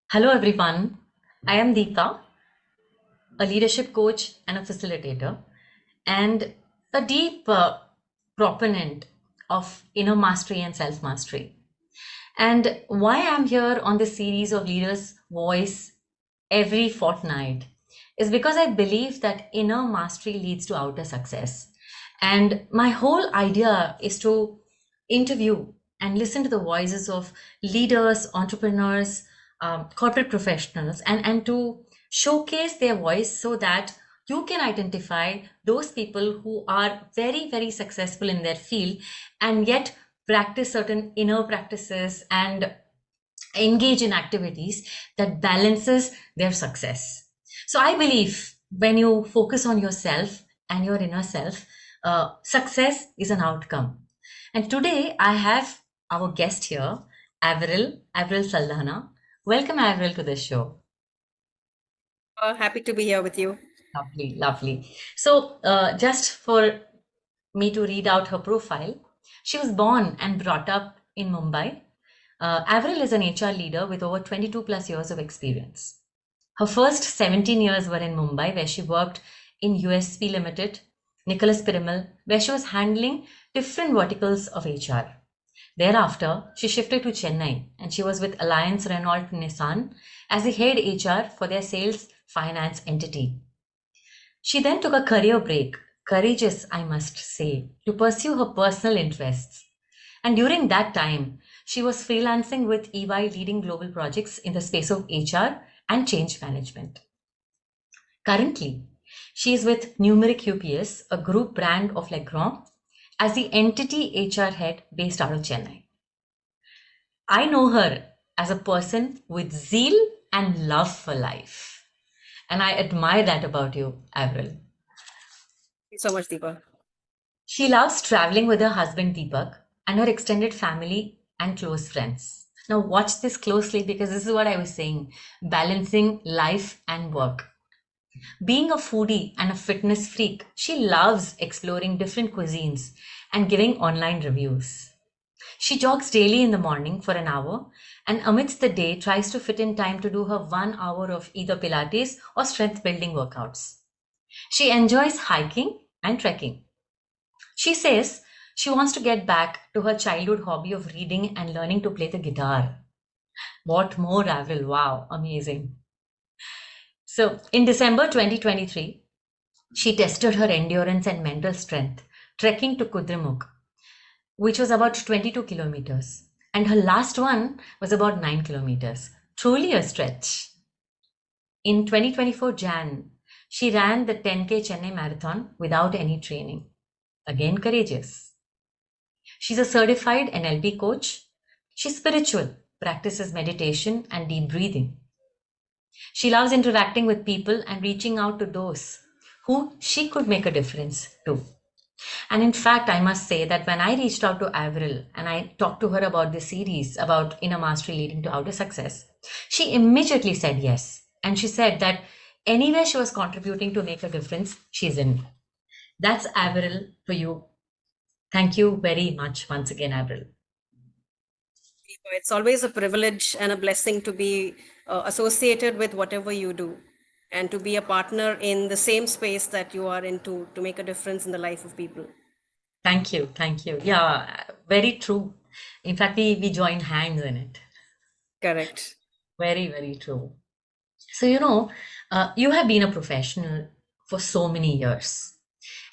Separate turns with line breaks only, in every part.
Hello, everyone. I am Deepa, a leadership coach and a facilitator, and a deep proponent of inner mastery and self mastery. And why I'm here on this series of Leaders' Voice every fortnight is because I believe that inner mastery leads to outer success. And my whole idea is to interview and listen to the voices of leaders, entrepreneurs, corporate professionals, and to showcase their voice so that you can identify those people who are very, very successful in their field and yet practice certain inner practices and engage in activities that balances their success. So I believe when you focus on yourself and your inner self, success is an outcome. And today I have our guest here, Averyl Saldanha. Welcome, Averyl, to the show.
Happy to be here with you.
Lovely, lovely. So, just for me to read out her profile, she was born and brought up in Mumbai. Averyl is an HR leader with over 22 plus years of experience. Her first 17 years were in Mumbai, where she worked in USP Limited, Nicholas Pirimal, where she was handling different verticals of HR. Thereafter, she shifted to Chennai and she was with Alliance Renault Nissan as the head HR for their sales finance entity. She then took a career break, courageous, I must say, to pursue her personal interests. And during that time, she was freelancing with EY leading global projects in the space of HR and change management. Currently, she is with Numeric UPS, a group brand of Legrand, as the entity HR head based out of Chennai. I know her as a person with zeal and love for life. And I admire that about you, Avril.
Thank you so much, Deepa.
She loves traveling with her husband Deepak and her extended family and close friends. Now, watch this closely because this is what I was saying, balancing life and work. Being a foodie and a fitness freak, she loves exploring different cuisines and giving online reviews. She jogs daily in the morning for an hour and amidst the day tries to fit in time to do her 1 hour of either Pilates or strength building workouts. She enjoys hiking and trekking. She says she wants to get back to her childhood hobby of reading and learning to play the guitar. What more, Avril? Wow, amazing. So, in December 2023, she tested her endurance and mental strength trekking to Kudremukh, which was about 22 kilometers. And her last one was about 9 kilometers. Truly a stretch. In 2024 Jan, she ran the 10K Chennai Marathon without any training. Again, courageous. She's a certified NLP coach. She's spiritual, practices meditation and deep breathing. She loves interacting with people and reaching out to those who she could make a difference to. And in fact, I must say that when I reached out to Avril and I talked to her about this series about inner mastery leading to outer success, she immediately said yes. And she said that anywhere she was contributing to make a difference, she's in. That's Avril for you. Thank you very much once again, Avril.
Deepa, it's always a privilege and a blessing to be associated with whatever you do and to be a partner in the same space that you are into to make a difference in the life of people.
Thank you. Thank you. Yeah, very true. In fact, we joined hands in it.
Correct.
Very, very true. So, you have been a professional for so many years,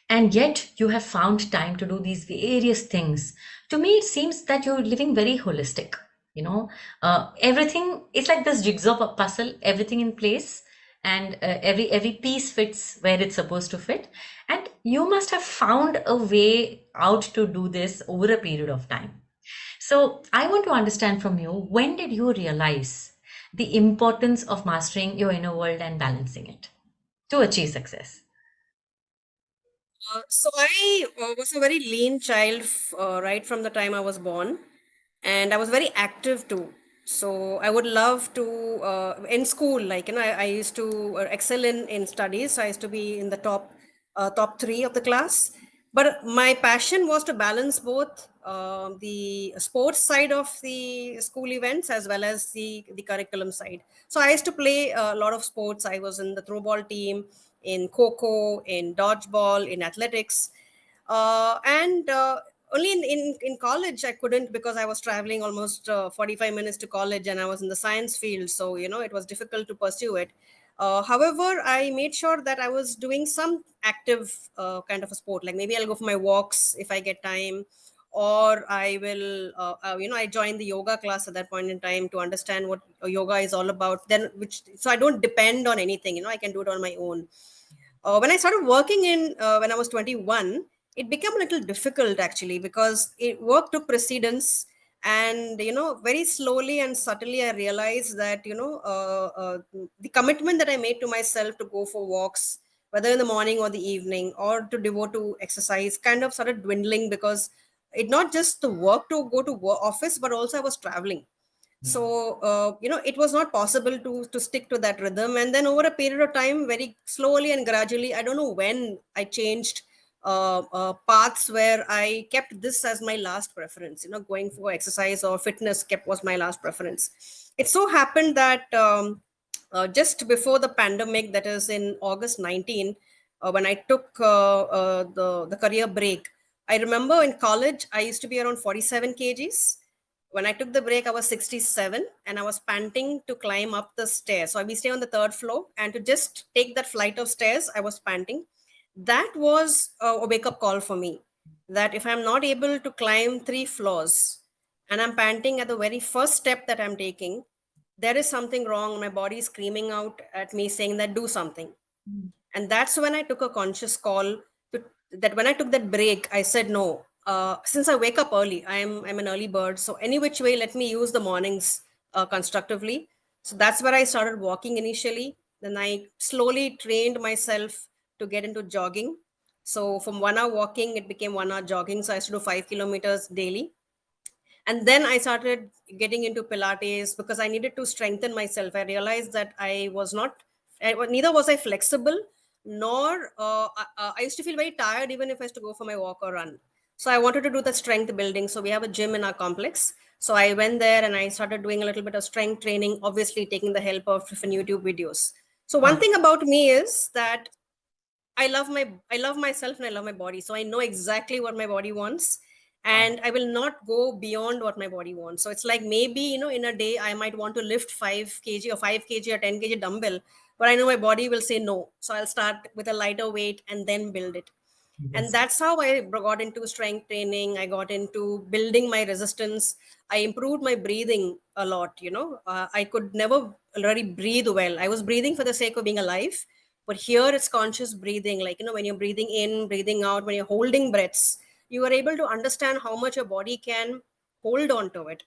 and yet you have found time to do these various things. To me, it seems that you're living very holistic. Everything is like this jigsaw puzzle, everything in place, and every piece fits where it's supposed to fit. And you must have found a way out to do this over a period of time. So, I want to understand from you, when did you realize the importance of mastering your inner world and balancing it to achieve success?
So I was a very lean child right from the time I was born, and I was very active too. So I would love to in school, like I used to excel in studies. So I used to be in the top three of the class. But my passion was to balance both the sports side of the school events as well as the curriculum side. So I used to play a lot of sports. I was in the throw ball team, in kho, in dodgeball, in athletics, and only in college I couldn't, because I was traveling almost 45 minutes to college, and I was in the science field, so it was difficult to pursue it. However, I made sure that I was doing some active kind of a sport, like maybe I'll go for my walks if I get time, or I will I joined the yoga class at that point in time to understand what yoga is all about, then which so I don't depend on anything, I can do it on my own. When I started working in when I was 21, it became a little difficult actually, because work took precedence, and very slowly and subtly I realized that the commitment that I made to myself to go for walks, whether in the morning or the evening, or to devote to exercise, kind of started dwindling, because it not just the work to go to office, but also I was traveling. So it was not possible to stick to that rhythm, and then over a period of time, very slowly and gradually, I don't know when I changed paths where I kept this as my last preference. Going for exercise or fitness kept was my last preference. It so happened that just before the pandemic, that is in August 19, when I took the career break, I remember in college I used to be around 47 kgs. When I took the break, I was 67, and I was panting to climb up the stairs. So we stay on the third floor, and to just take that flight of stairs, I was panting. That was a wake up call for me, that if I'm not able to climb 3 floors and I'm panting at the very first step that I'm taking, there is something wrong. My body is screaming out at me saying that do something. And that's when I took a conscious call to that. When I took that break, I said no. Since I wake up early, I'm an early bird, so any which way, let me use the mornings constructively. So that's where I started walking initially. Then I slowly trained myself to get into jogging. So from 1 hour walking, it became 1 hour jogging. So I used to do 5 kilometers daily, and then I started getting into Pilates because I needed to strengthen myself. I realized that I was not neither was I flexible, nor I used to feel very tired even if I used to go for my walk or run. So I wanted to do the strength building. So we have a gym in our complex, so I went there and I started doing a little bit of strength training, obviously taking the help of different YouTube videos. So one
Huh.
thing about me is that I love myself and I love my body. So I know exactly what my body wants,
Wow.
and I will not go beyond what my body wants. So it's like, maybe, in a day I might want to lift 5 kg or 5 kg or 10 kg dumbbell, but I know my body will say no. So I'll start with a lighter weight and then build it. And
Yes.
that's how I got into strength training. I got into building my resistance. I improved my breathing a lot. I could never really breathe well. I was breathing for the sake of being alive, but here it's conscious breathing. Like, when you're breathing in, breathing out, when you're holding breaths, you are able to understand how much your body can hold on to it.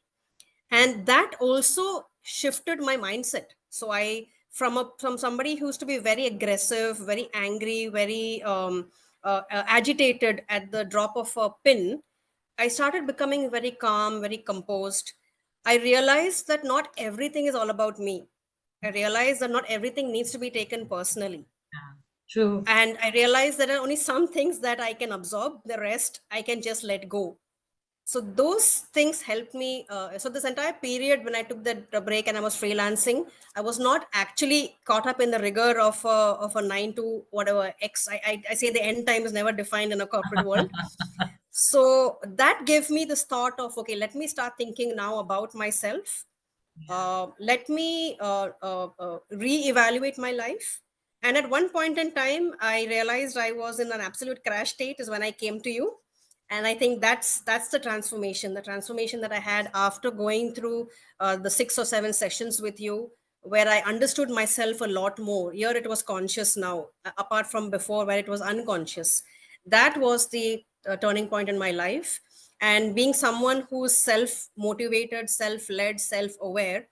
And that also shifted my mindset. So I from somebody who used to be very aggressive, very angry, very agitated at the drop of a pin, I started becoming very calm, very composed. I realized that not everything is all about me. I realized that not everything needs to be taken personally.
Yeah. True.
And I realized that there are only some things that I can absorb, the rest I can just let go. So those things helped me. So this entire period when I took that break and I was freelancing, I was not actually caught up in the rigor of a 9 to whatever x. I say the end time is never defined in a corporate world. So that gave me this thought of, okay, let me start thinking now about myself.
Yeah.
Let me re-evaluate my life. And at one point in time, I realized I was in an absolute crash state is when I came to you. And I think that's the transformation that I had after going through the 6 or 7 sessions with you, where I understood myself a lot more. Here it was conscious now, apart from before where it was unconscious. That was the turning point in my life. And being someone who's self motivated, self led, self aware,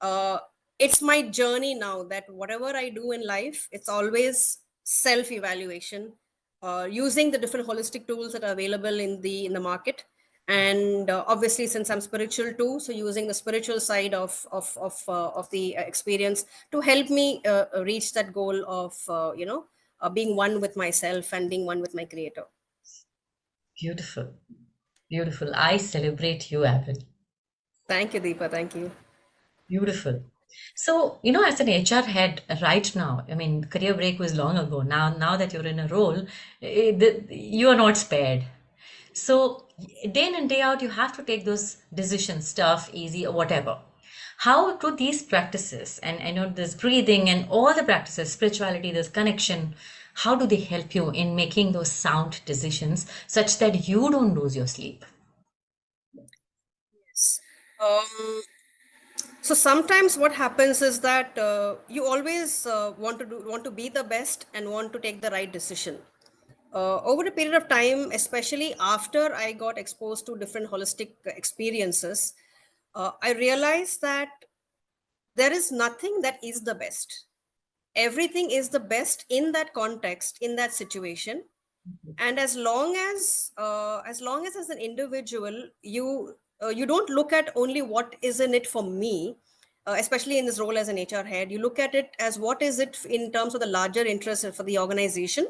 uh, it's my journey now that whatever I do in life, it's always self evaluation, using the different holistic tools that are available in the market. And obviously, since I'm spiritual too, so using the spiritual side of the experience to help me reach that goal of being one with myself and being one with my creator.
Beautiful. Beautiful. I celebrate you, Avril.
Thank you, Deepa. Thank you.
Beautiful. So, as an HR head right now, I mean, career break was long ago. Now that you're in a role, you are not spared. So, day in and day out, you have to take those decisions, tough, easy, or whatever. How do these practices, and I know this breathing and all the practices, spirituality, this connection, how do they help you in making those sound decisions such that you don't lose your sleep?
Yes. Um, so sometimes what happens is that you always want to be the best and want to take the right decision. Over a period of time, especially after I got exposed to different holistic experiences, I realized that there is nothing that is the best. Everything is the best in that context, in that situation. And as long as an individual you don't look at only what is in it for me, especially in this role as an HR head, you look at it as what is it in terms of the larger interest for the organization,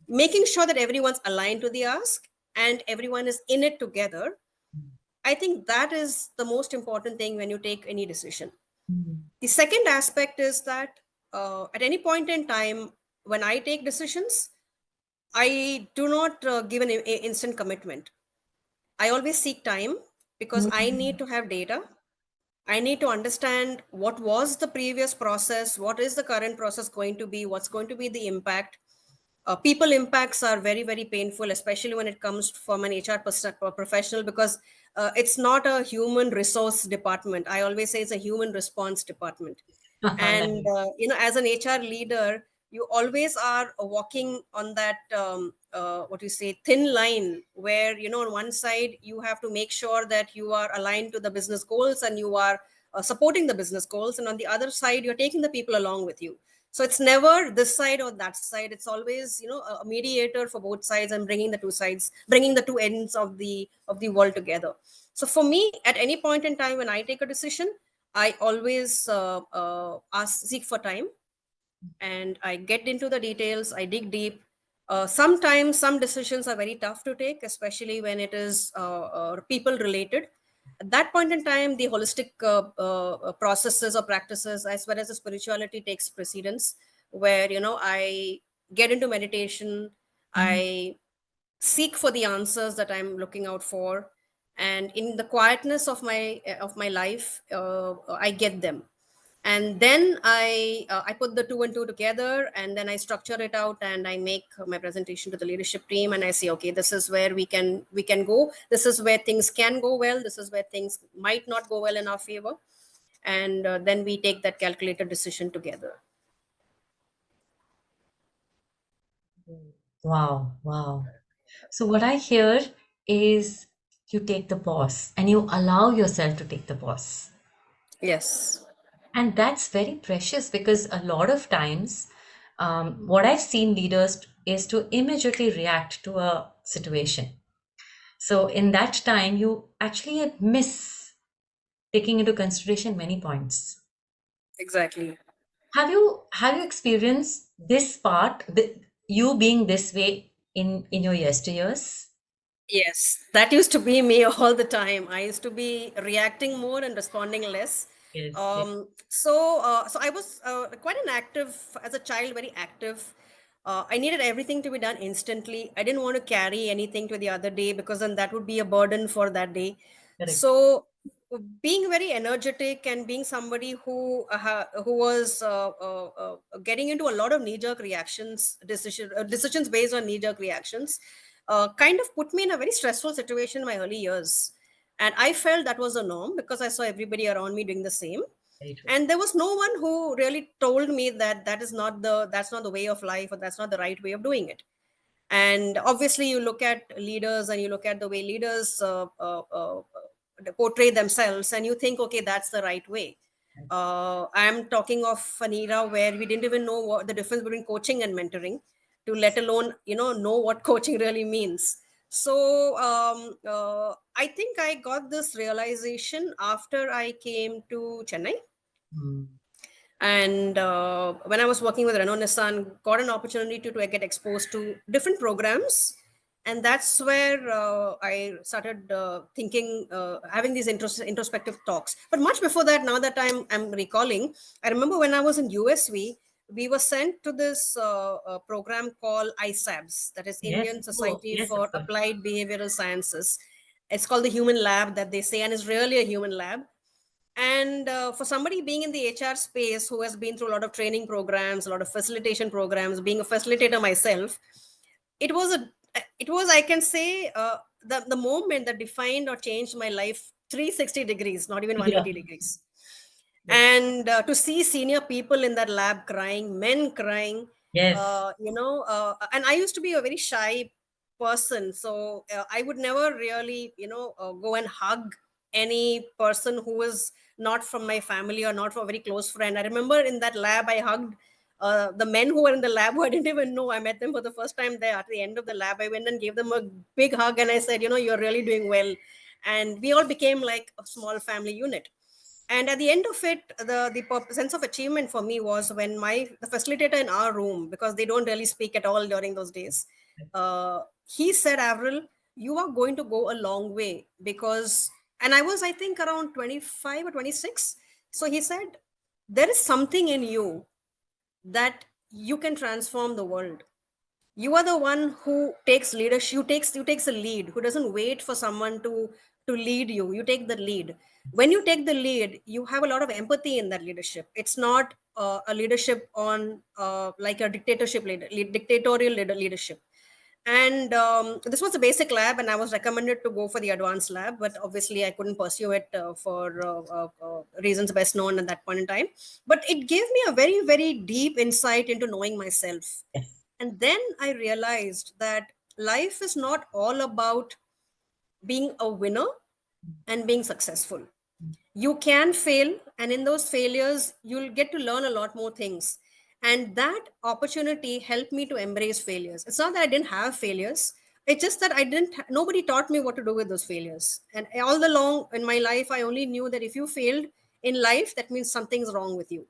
making sure that everyone's aligned to the ask and everyone is in it together. I think that is the most important thing when you take any decision. The second aspect is that at any point in time when I take decisions, I do not give an instant commitment. I always seek time because I need to have data. I need to understand what was the previous process, what is the current process going to be, what's going to be the impact. People impacts are very, very painful, especially when it comes from an HR professional, because it's not a human resource department. I always say it's a human response department. And
Nice.
as an HR leader, you always are walking on that what you say thin line, where on one side you have to make sure that you are aligned to the business goals and you are supporting the business goals, and on the other side you're taking the people along with you. So it's never this side or that side. It's always a mediator for both sides and bringing the two sides, bringing the two ends of the world together. So for me, at any point in time when I take a decision, I always seek for time, and I get into the details. I dig deep. Sometimes some decisions are very tough to take, especially when it is people related. At that point in time, the holistic processes or practices, as well as the spirituality, takes precedence. Where I get into meditation.
Mhm.
I seek for the answers that I'm looking out for, and in the quietness of my life, I get them. And then I put the two and two together, and then I structure it out, and I make my presentation to the leadership team, and I say, okay, this is where we can go, this is where things can go well, this is where things might not go well in our favor. And then we take that calculated decision together.
Wow, wow. So, what I hear is you take the pause and you allow yourself to take the pause.
Yes.
And that's very precious because a lot of times, what I've seen leaders is to immediately react to a situation. So, in that time, you actually miss taking into consideration many points.
Exactly.
Have you experienced this part, you being this way in your yesteryears?
Yes, that used to be me all the time. I used to be reacting more and responding less.
Yes, yes,
So I was quite an active as a child, very active. I needed everything to be done instantly. I didn't want to carry anything to the other day because then that would be a burden for that day.
correct.
So being very energetic and being somebody who was getting into a lot of knee jerk reactions, decisions based on knee jerk reactions, kind of put me in a very stressful situation in my early years. And I felt that was a norm because I saw everybody around me doing the same.
Very true.
And there was no one who really told me that that's not the way of life, or that's not the right way of doing it. And obviously you look at leaders and you look at the way leaders portray themselves, and you think, okay, that's the right way. I'm talking of an era where we didn't even know what the difference between coaching and mentoring, to let alone know what coaching really means. So I think I got this realization after I came to Chennai.
Mm.
And when I was working with Renault Nissan, got an opportunity to get exposed to different programs. And that's where I started thinking, having these introspective talks. But much before that, now that I'm recalling, I remember when I was in USV, we were sent to this program called ISABS, that is
Yes.
Indian
Oh,
Society
yes, of
for
course.
Applied Behavioral Sciences. It's called the human lab, that they say, and it's really a human lab. And for somebody being in the HR space who has been through a lot of training programs, a lot of facilitation programs, being a facilitator myself, it was a it was, I can say, the moment that defined or changed my life 360 degrees, not even
Yeah.
180 degrees.
Yes.
And to see senior people in that lab crying, men crying,
Yes.
and I used to be a very shy person, so I would never really, go and hug any person who was not from my family or not from a very close friend. I remember in that lab I hugged the men who were in the lab who I didn't even know. I met them for the first time there. At the end of the lab, I went and gave them a big hug, and I said, you're really doing well. And we all became like a small family unit. And at the end of it, the sense of achievement for me was when the facilitator in our room, because they don't really speak at all during those days, he said, Avril, you are going to go a long way, because, and I was, I think, around 25 or 26. So he said, there is something in you that you can transform the world. You are the one who takes leadership. You takes the lead, who doesn't wait for someone to lead you. You take the lead. When you take the lead, you have a lot of empathy in that leadership. It's not a leadership on like a dictatorial leadership. And this was a basic lab, and I was recommended to go for the advanced lab, but obviously I couldn't pursue it for reasons best known at that point in time. But it gave me a very, very deep insight into knowing myself.
Yes.
And then I realized that life is not all about being a winner and being successful. You can fail, and in those failures you'll get to learn a lot more things. And that opportunity helped me to embrace failures. It's not that I didn't have failures, it's just that nobody taught me what to do with those failures. And all along in my life, I only knew that if you failed in life, that means something's wrong with you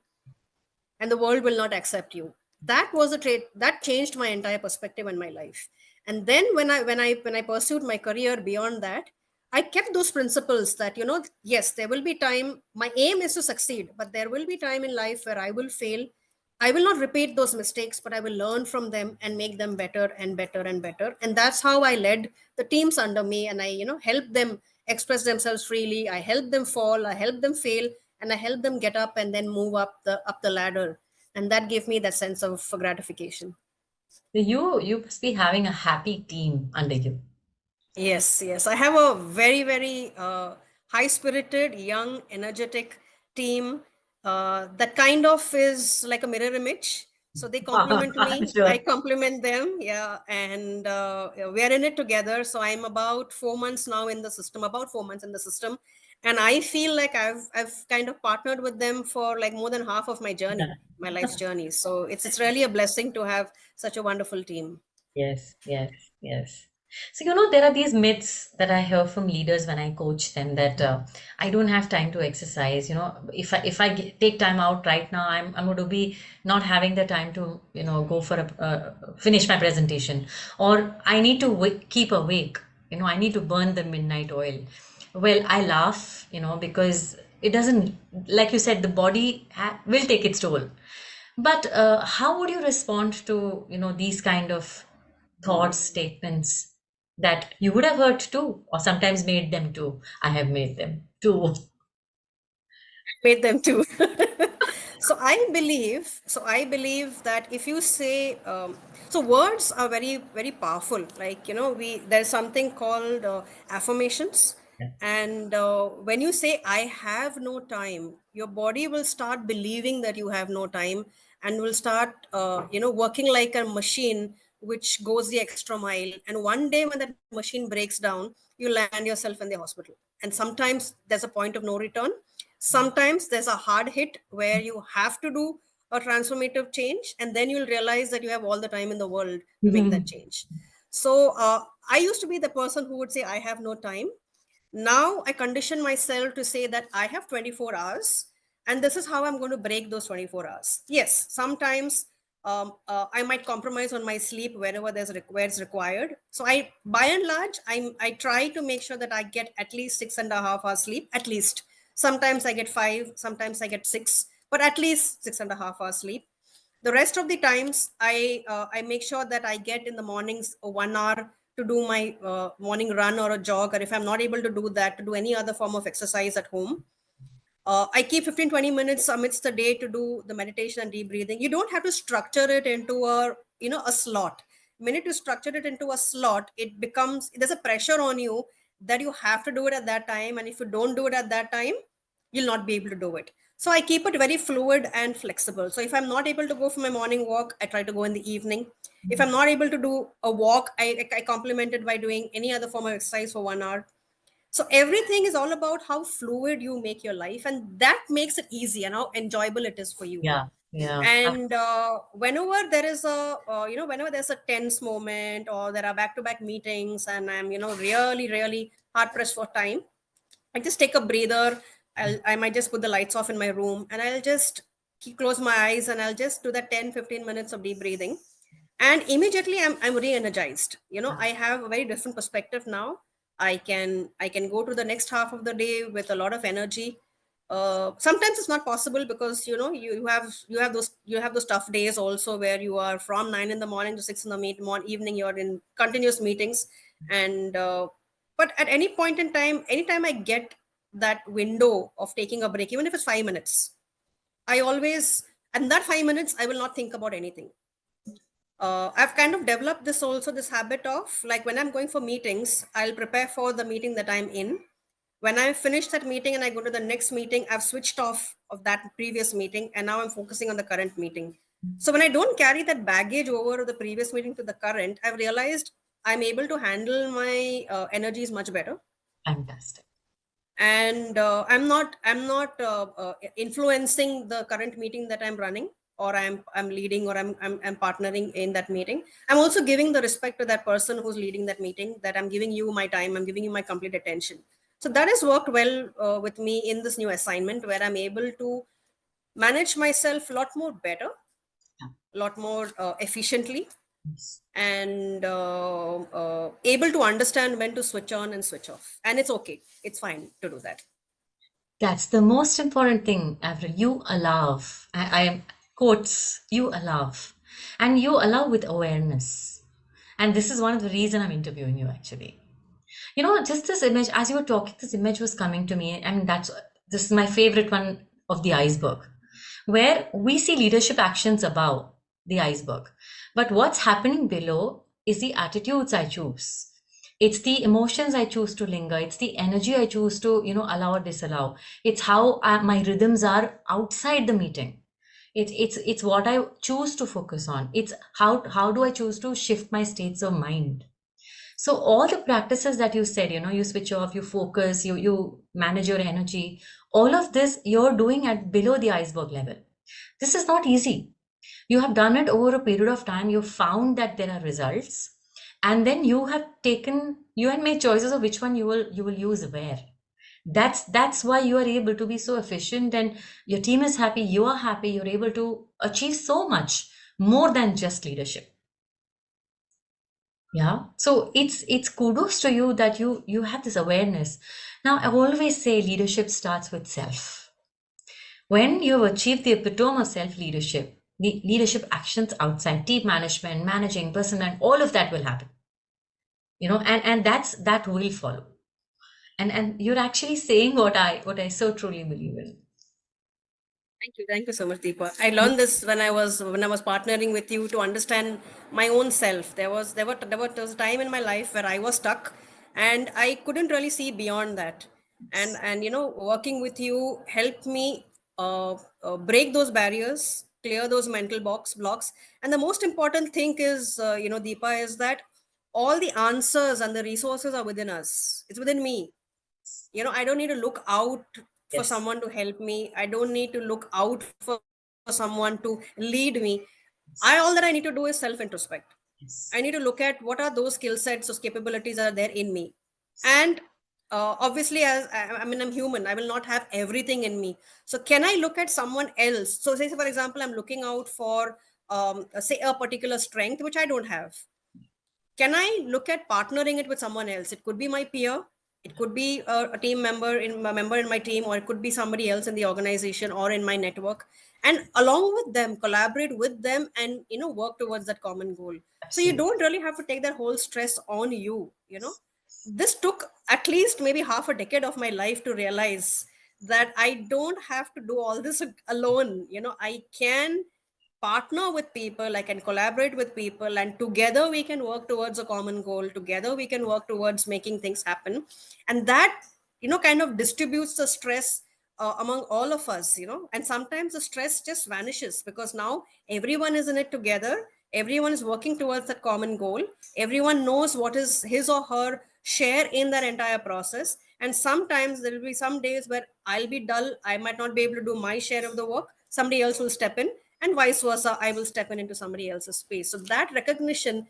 and the world will not accept you. That was a trait that changed my entire perspective in my life. And then when I pursued my career beyond that, I kept those principles that, yes, there will be time, my aim is to succeed, but there will be time in life where I will fail. I will not repeat those mistakes, but I will learn from them and make them better and better and better. And that's how I led the teams under me, and I, helped them express themselves freely. I helped them fall, I helped them fail, and I helped them get up and then move up the ladder. And that gave me that sense of gratification.
You must be having a happy team under you.
Yes, yes. I have a very, very high spirited, young, energetic team that kind of is like a mirror image. So they compliment
I'm
me, I
sure.
compliment them. Yeah. And we are in it together. So I'm about 4 months now in the system, about 4 months in the system. And I feel like I've kind of partnered with them for like more than half of my journey, my life's journey. So it's really a blessing to have such a wonderful team.
Yes, yes, yes. So, there are these myths that I hear from leaders when I coach them that I don't have time to exercise. If I take time out right now, I'm going to be not having the time to, go for finish my presentation, or I need to keep awake. I need to burn the midnight oil. Well, I laugh, because it doesn't, like you said, the body will take its toll. But how would you respond to, these kind of thoughts, statements that you would have heard too, or sometimes made them too? I have made them too.
Made them too. So I believe that if you say, so words are very, very powerful. Like, we there's something called affirmations. And when you say I have no time, your body will start believing that you have no time, and will start working like a machine which goes the extra mile. And one day when that machine breaks down, you land yourself in the hospital. And sometimes there's a point of no return. Sometimes there's a hard hit where you have to do a transformative change, and then you'll realize that you have all the time in the world to make that
Mhm.
change. So I used to be the person who would say I have no time. Now I condition myself to say that I have 24 hours, and this is how I'm going to break those 24 hours. Yes, sometimes I might compromise on my sleep wherever where it's required. So I, by and large, I try to make sure that I get at least 6.5 hours sleep, at least. Sometimes I get 5, sometimes I get 6, but at least 6.5 hours sleep. The rest of the times, I make sure that I get in the mornings 1 hour to do my morning run or a jog, or if I'm not able to do that, to do any other form of exercise at home. I keep 15-20 minutes amidst the day to do the meditation and deep breathing. You don't have to structure it into a slot. Minute you structure it into a slot, it becomes, there's a pressure on you that you have to do it at that time, and if you don't do it at that time, you'll not be able to do it. So I keep it very fluid and flexible. So if I'm not able to go for my morning walk, I try to go in the evening. If I'm not able to do a walk, I complement it by doing any other form of exercise for 1 hour. So everything is all about how fluid you make your life, and that makes it easy and how enjoyable it is for you.
Yeah, yeah.
And whenever there is whenever there's a tense moment, or there are back-to-back meetings, and I'm really really hard pressed for time, I just take a breather. I might just put the lights off in my room, and I'll just close my eyes, and I'll just do that 10-15 minutes of deep breathing, and immediately I'm re-energized. I have a very different perspective now. I can go to the next half of the day with a lot of energy. Sometimes it's not possible, because you have those tough days also, where you are from 9 in the morning to 6 in the evening, you're in continuous meetings. And but at any point in time, anytime I get that window of taking a break, even if it's 5 minutes, I always, and that 5 minutes, I will not think about anything. I've kind of developed this habit of, like, when I'm going for meetings, I'll prepare for the meeting that I'm in. When I finish that meeting and I go to the next meeting, I've switched off of that previous meeting, and now I'm focusing on the current meeting. So when I don't carry that baggage over of the previous meeting to the current, I've realized I'm able to handle my energies much better.
Fantastic.
And I'm not influencing the current meeting that I'm running, or I'm leading, or I'm partnering in that meeting. I'm also giving the respect to that person who's leading that meeting, that I'm giving you my time, I'm giving you my complete attention. So that has worked well with me in this new assignment, where I'm able to manage myself a lot more better,
Yeah.
a lot more efficiently,
Yes.
and able to understand when to switch on and switch off, and it's okay, it's fine to do that.
That's the most important thing, Avril. You allow. I quotes, you allow. And you allow with awareness. And this is one of the reason I'm interviewing you actually. Just this image, as you were talking, this image was coming to me. I mean, this is my favorite one of the iceberg, where we see leadership actions above the iceberg. But what's happening below is the attitudes I choose. It's the emotions I choose to linger. It's the energy I choose to, allow or disallow. It's how my rhythms are outside the meeting. It's what I choose to focus on. It's how do I choose to shift my states of mind. So all the practices that you said, you switch off, you focus, you manage your energy, all of this you're doing at below the iceberg level. This is not easy. You have done it over a period of time. You found that there are results, and then you had made choices of which one you will use where. That's why you are able to be so efficient, and your team is happy, you are happy, you're able to achieve so much more than just leadership. Yeah. So it's kudos to you that you have this awareness. Now, I always say leadership starts with self. When you've achieved the epitome of self-leadership, the leadership actions outside, team management, managing, personnel, all of that will happen. And that will follow. And you're actually saying what I so truly believe in.
Thank you so much, Deepa. I learned this when I was partnering with you, to understand my own self. There was a time in my life where I was stuck, and I couldn't really see beyond that. And working with you helped me break those barriers, clear those mental blocks. And the most important thing is, Deepa, is that all the answers and the resources are within us. It's within me. I don't need to look out for
Yes.
someone to help me. I don't need to look out for someone to lead me.
Yes.
All that I need to do is self introspect.
Yes.
I need to look at what are those skill sets, those capabilities that are there in me. And obviously, as I mean, I'm human, I will not have everything in me. So can I look at someone else? So say, for example, I'm looking out for say a particular strength which I don't have, can I look at partnering it with someone else? It could be my peer, it could be a team member in a member in my team, or it could be somebody else in the organization or in my network, and along with them collaborate with them and work towards that common goal. So you
Absolutely.
don't really have to take that whole stress on you. This took at least maybe half a decade of my life to realize that I don't have to do all this alone. I can partner with people, I can collaborate with people, and together we can work towards a common goal. Together we can work towards making things happen. And that, kind of distributes the stress among all of us, and sometimes the stress just vanishes because now everyone is in it together. Everyone is working towards that common goal. Everyone knows what is his or her share in that entire process. And sometimes there will be some days where I'll be dull, I might not be able to do my share of the work, somebody else will step in, and vice versa, I will step in into somebody else's space. So that recognition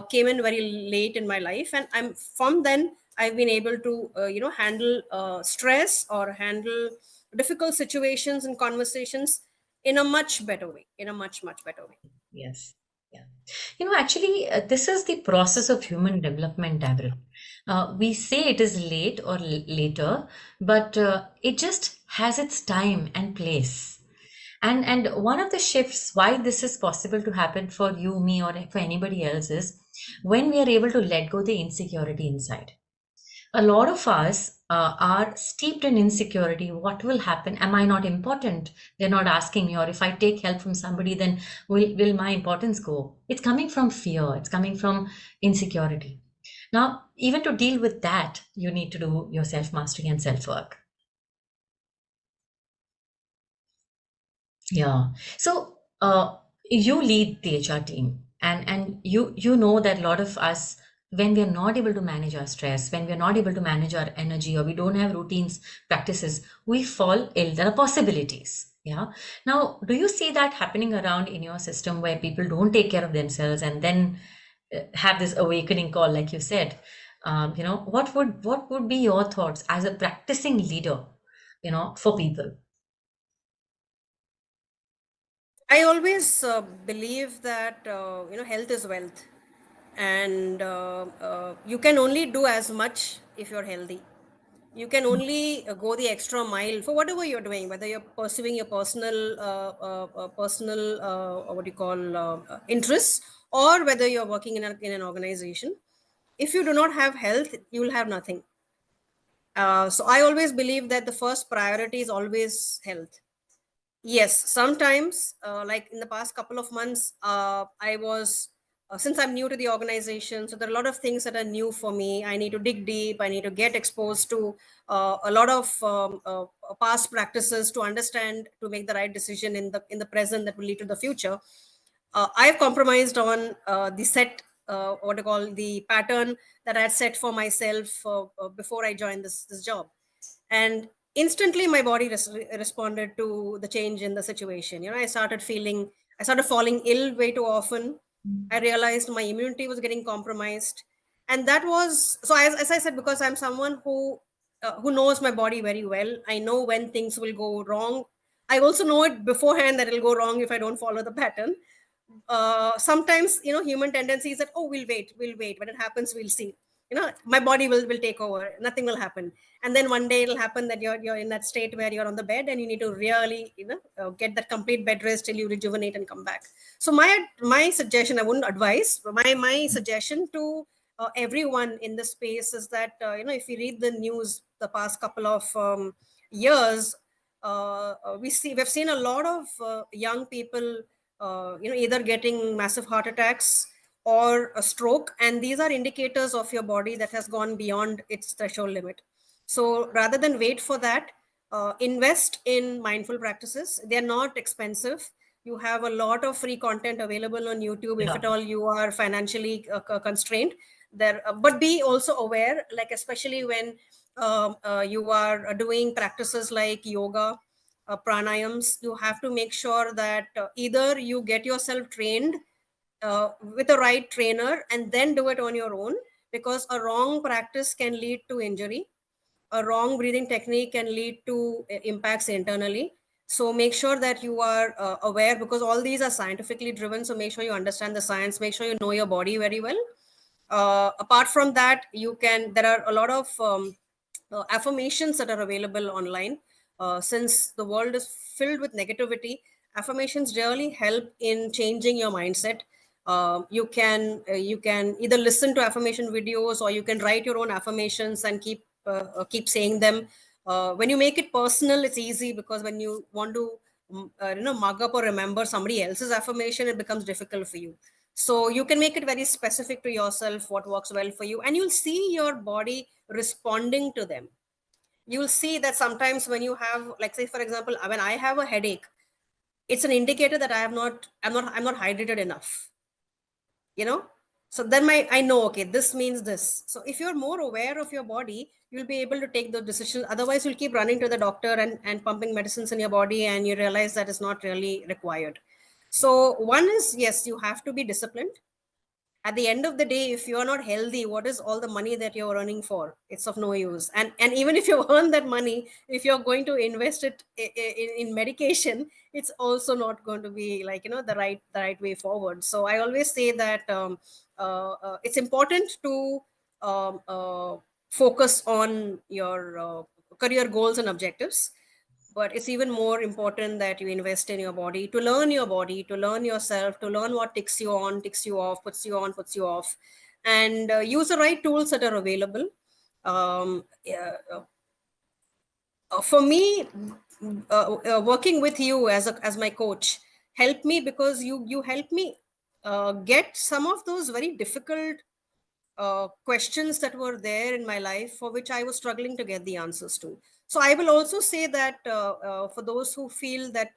came in very late in my life, and I'm from then I've been able to handle stress or handle difficult situations and conversations in a much better way, in a much better way.
Yes. Yeah. Actually, this is the process of human development, Avril. We say it is late or later, but it just has its time and place. And one of the shifts why this is possible to happen for you, me, or for anybody else is when we are able to let go the insecurity inside. A lot of us are steeped in insecurity. What will happen? Am I not important? They're not asking me. Or if I take help from somebody, then will my importance go? It's coming from fear, it's coming from insecurity. Now, even to deal with that, you need to do your self mastery and self work. Yeah. So, you lead the HR team, and you know that a lot of us, when we are not able to manage our stress, when we are not able to manage our energy, or we don't have routines, practices, we fall ill. There are possibilities. Yeah. Now, do you see that happening around in your system where people don't take care of themselves and then have this awakening call, like you said? What would be your thoughts as a practicing leader, for people?
I always believe that health is wealth, and you can only do as much if you're healthy. You can only go the extra mile for whatever you're doing, whether you're pursuing your personal what do you call interests, or whether you're working in an organization. If you do not have health, you will have nothing. So I always believe that the first priority is always health. Yes, sometimes, like in the past couple of months, I was, since I'm new to the organization, so there are a lot of things that are new for me. I need to dig deep. I need to get exposed to a lot of past practices to understand, to make the right decision in the present that will lead to the future. I've compromised on the set, what I call the pattern that I had set for myself before I joined this job, and instantly my body responded to the change in the situation. I started falling ill way too often. I realized my immunity was getting compromised, and that was so. As I said, because I'm someone who knows my body very well, I know when things will go wrong. I also know it beforehand that it'll go wrong if I don't follow the pattern. Sometimes human tendency is that, oh, we'll wait, when it happens we'll see. My body will take over, nothing will happen. And then one day it'll happen that you're in that state where you're on the bed and you need to really get that complete bed rest till you rejuvenate and come back. So my suggestion, I wouldn't advise, but my suggestion to everyone in the space is that if you read the news the past couple of years, we've seen a lot of young people either getting massive heart attacks or a stroke, and these are indicators of your body that has gone beyond its threshold limit. So rather than wait for that, invest in mindful practices. They are not expensive. You have a lot of free content available on YouTube if
Yeah.
at all you are financially constrained there. But be also aware, like especially when you are doing practices like yoga, pranayams, you have to make sure that either you get yourself trained with a right trainer and then do it on your own, because a wrong practice can lead to injury. A wrong breathing technique can lead to impacts internally. So make sure that you are aware, because all these are scientifically driven. So make sure you understand the science, make sure you know your body very well. Apart from that, there are a lot of affirmations that are available online. Since the world is filled with negativity, affirmations really help in changing your mindset. You can either listen to affirmation videos, or you can write your own affirmations and keep saying them. When you make it personal, it's easy, because when you want to mug up or remember somebody else's affirmation, it becomes difficult for you. So you can make it very specific to yourself, what works well for you, and you'll see your body responding to them. You'll see that sometimes when you have, like, say for example, when I have a headache, it's an indicator that I'm not hydrated enough, you know. So then I know, okay, this means this. So if you're more aware of your body, you'll be able to take the decision. Otherwise, you'll keep running to the doctor and pumping medicines in your body, and you realize that is not really required. So one is, yes, you have to be disciplined. At the end of the day, if you're not healthy, what is all the money that you're earning for? It's of no use. And even if you earn that money, if you're going to invest it in medication, it's also not going to be, like, the right way forward. So I always say that it's important to focus on your career goals and objectives, but it's even more important that you invest in your body, to learn your body, to learn yourself, to learn what ticks you on, ticks you off, puts you on, puts you off, and use the right tools that are available. Yeah, for me, working with you as my coach helped me, because you helped me get some of those very difficult questions that were there in my life, for which I was struggling to get the answers to. So I will also say that for those who feel that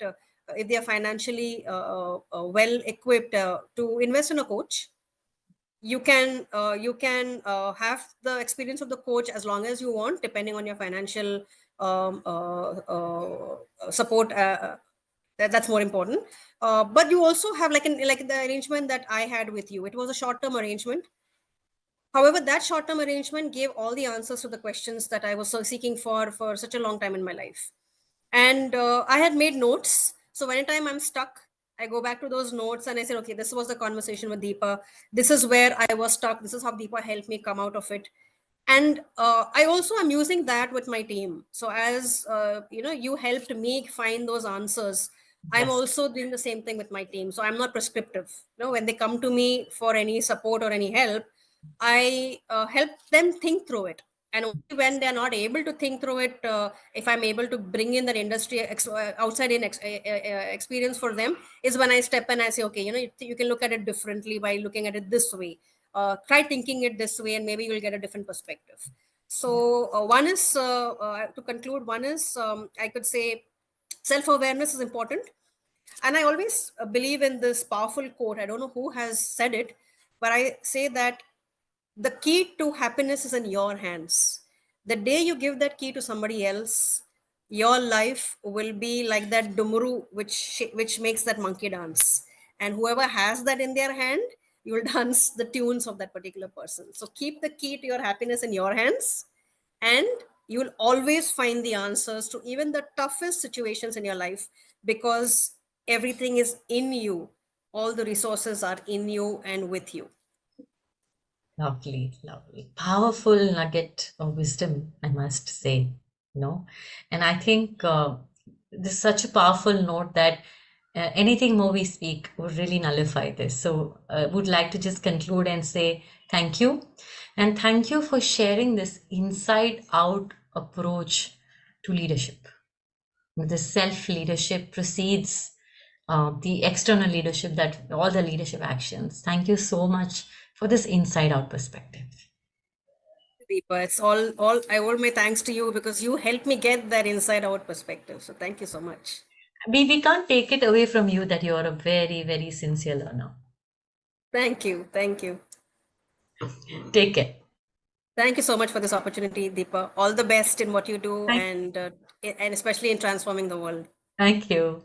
if they are financially well equipped to invest in a coach, you can have the experience of the coach as long as you want, depending on your financial support. That's more important. But you also have, like the arrangement that I had with you. It was a short term arrangement. However, that short term arrangement gave all the answers to the questions that I was seeking for such a long time in my life. And I had made notes. So anytime I'm stuck, I go back to those notes and I said, okay, this was the conversation with Deepa. This is where I was stuck. This is how Deepa helped me come out of it. And I also am using that with my team. So as you helped me find those answers, I'm
Yes.
also doing the same thing with my team. So I'm not prescriptive. When they come to me for any support or any help, I help them think through it. And only when they're not able to think through it, if I'm able to bring in that industry outside in experience for them, is when I step in. I say, okay, you can look at it differently by looking at it this way. Try thinking it this way, and maybe you'll get a different perspective.
Yeah.
So one is to conclude. One is, I could say, self awareness is important. And I always believe in this powerful quote. I don't know who has said it, but I say that the key to happiness is in your hands. The day you give that key to somebody else, your life will be like that dumuru which makes that monkey dance. And whoever has that in their hand, you will dance the tunes of that particular person. So keep the key to your happiness in your hands, and you will always find the answers to even the toughest situations in your life, because everything is in you. All the resources are in you and with you.
Lovely, lovely. Powerful nugget of wisdom, I must say, you know. And I think this is such a powerful note that anything more we speak would really nullify this. So, would like to just conclude and say thank you. And thank you for sharing this inside out approach to leadership. The self leadership precedes the external leadership, that all the leadership actions. Thank you so much for this inside out perspective.
Deepa, it's all I owe my thanks to you, because you helped me get that inside out perspective. So thank you so much.
We can't take it away from you that you are a very, very sincere learner.
Thank you. Thank you.
Take care.
Thank you so much for this opportunity, Deepa. All the best in what you do,
Thank,
and especially in transforming the world.
thank you.